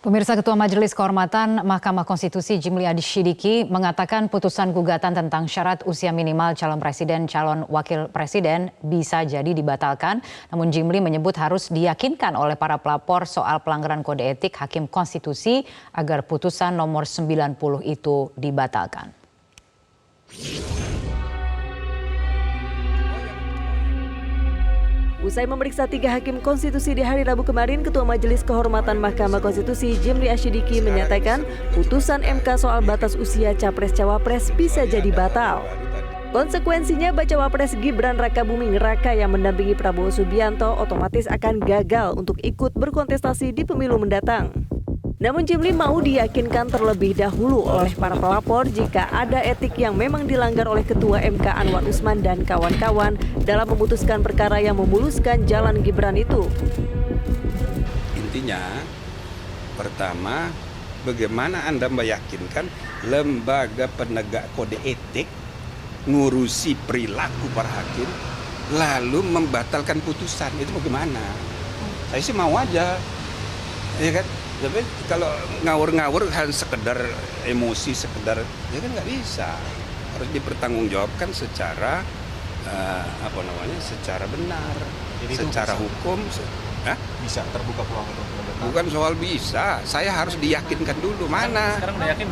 Pemirsa, Ketua Majelis Kehormatan Mahkamah Konstitusi Jimli Adi Sidiki mengatakan putusan gugatan tentang syarat usia minimal calon presiden calon wakil presiden bisa jadi dibatalkan. Namun Jimli menyebut harus diyakinkan oleh para pelapor soal pelanggaran kode etik Hakim Konstitusi agar putusan nomor 90 itu dibatalkan. Usai memeriksa 3 hakim konstitusi di hari Rabu kemarin, Ketua Majelis Kehormatan Mahkamah Konstitusi Jimli Adi Sidiki menyatakan putusan MK soal batas usia Capres-Cawapres bisa jadi batal. Konsekuensinya bacawa pres Gibran Rakabuming Raka yang mendampingi Prabowo Subianto otomatis akan gagal untuk ikut berkontestasi di pemilu mendatang. Namun Jimli mau diyakinkan terlebih dahulu oleh para pelapor jika ada etik yang memang dilanggar oleh Ketua MK Anwar Usman dan kawan-kawan dalam memutuskan perkara yang memuluskan jalan Gibran itu. Intinya, pertama, bagaimana Anda meyakinkan lembaga penegak kode etik ngurusi perilaku para hakim lalu membatalkan putusan, itu bagaimana? Saya sih mau aja, ya kan? Tapi kalau ngawur-ngawur hanya sekedar emosi, sekedar ya kan nggak bisa, harus dipertanggungjawabkan secara secara benar. Jadi secara hukum. Bisa terbuka peluang untuk mendekat. Bukan soal bisa, saya harus diyakinkan dulu. Mana? Sekarang udah yakin?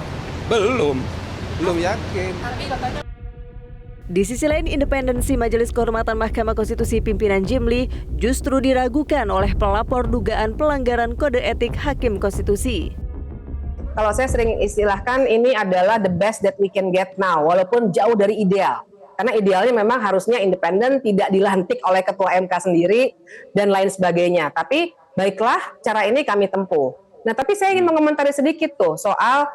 Belum yakin. Di sisi lain, independensi Majelis Kehormatan Mahkamah Konstitusi pimpinan Jimli justru diragukan oleh pelapor dugaan pelanggaran kode etik Hakim Konstitusi. Kalau saya sering istilahkan ini adalah the best that we can get now, walaupun jauh dari ideal. Karena idealnya memang harusnya independen, tidak dilantik oleh Ketua MK sendiri, dan lain sebagainya. Tapi baiklah, cara ini kami tempuh. Nah, tapi saya ingin mengomentari sedikit tuh soal,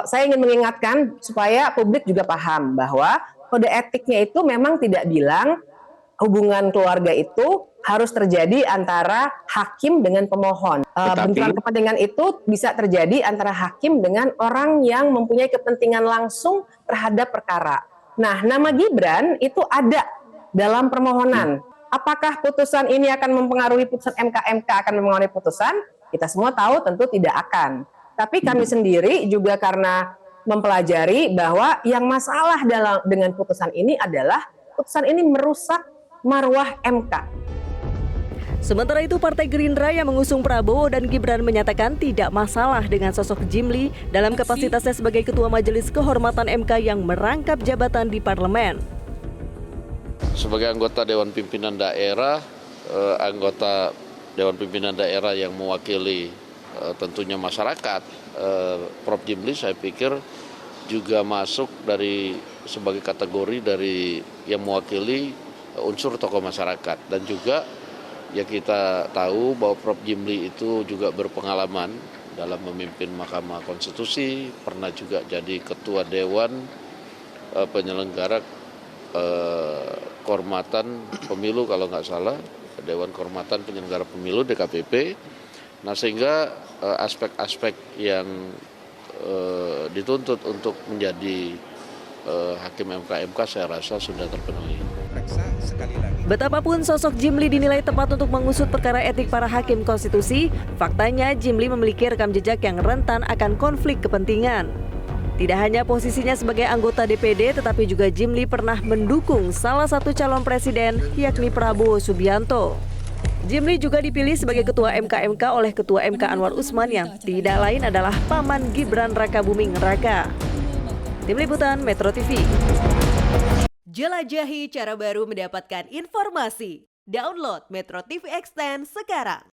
saya ingin mengingatkan supaya publik juga paham bahwa kode etiknya itu memang tidak bilang hubungan keluarga itu harus terjadi antara hakim dengan pemohon. Benturan kepentingan itu bisa terjadi antara hakim dengan orang yang mempunyai kepentingan langsung terhadap perkara. Nah, nama Gibran itu ada dalam permohonan. Apakah putusan ini akan mempengaruhi putusan MK akan mempengaruhi putusan? Kita semua tahu tentu tidak akan. Tapi kami sendiri juga karena mempelajari bahwa yang masalah dengan putusan ini adalah putusan ini merusak marwah MK. Sementara itu, Partai Gerindra yang mengusung Prabowo dan Gibran menyatakan tidak masalah dengan sosok Jimli dalam kapasitasnya sebagai Ketua Majelis Kehormatan MK yang merangkap jabatan di parlemen. Sebagai anggota Dewan Pimpinan Daerah, anggota Dewan Pimpinan Daerah yang mewakili tentunya masyarakat, Prof. Jimli saya pikir juga masuk sebagai kategori dari yang mewakili unsur tokoh masyarakat. Dan juga ya kita tahu bahwa Prof. Jimli itu juga berpengalaman dalam memimpin Mahkamah Konstitusi, pernah juga jadi Ketua Dewan Penyelenggara Kehormatan Pemilu kalau nggak salah, Dewan Kehormatan Penyelenggara Pemilu DKPP. Nah, sehingga aspek-aspek yang dituntut untuk menjadi hakim MK saya rasa sudah terpenuhi. Betapapun sosok Jimli dinilai tepat untuk mengusut perkara etik para hakim konstitusi, faktanya Jimli memiliki rekam jejak yang rentan akan konflik kepentingan. Tidak hanya posisinya sebagai anggota DPD, tetapi juga Jimli pernah mendukung salah satu calon presiden, yakni Prabowo Subianto. Jimli juga dipilih sebagai Ketua MK oleh Ketua MK Anwar Usman yang tidak lain adalah paman Gibran Rakabuming Raka. Tim Liputan Metro TV. Jelajahi cara baru mendapatkan informasi. Download Metro TV Extend sekarang.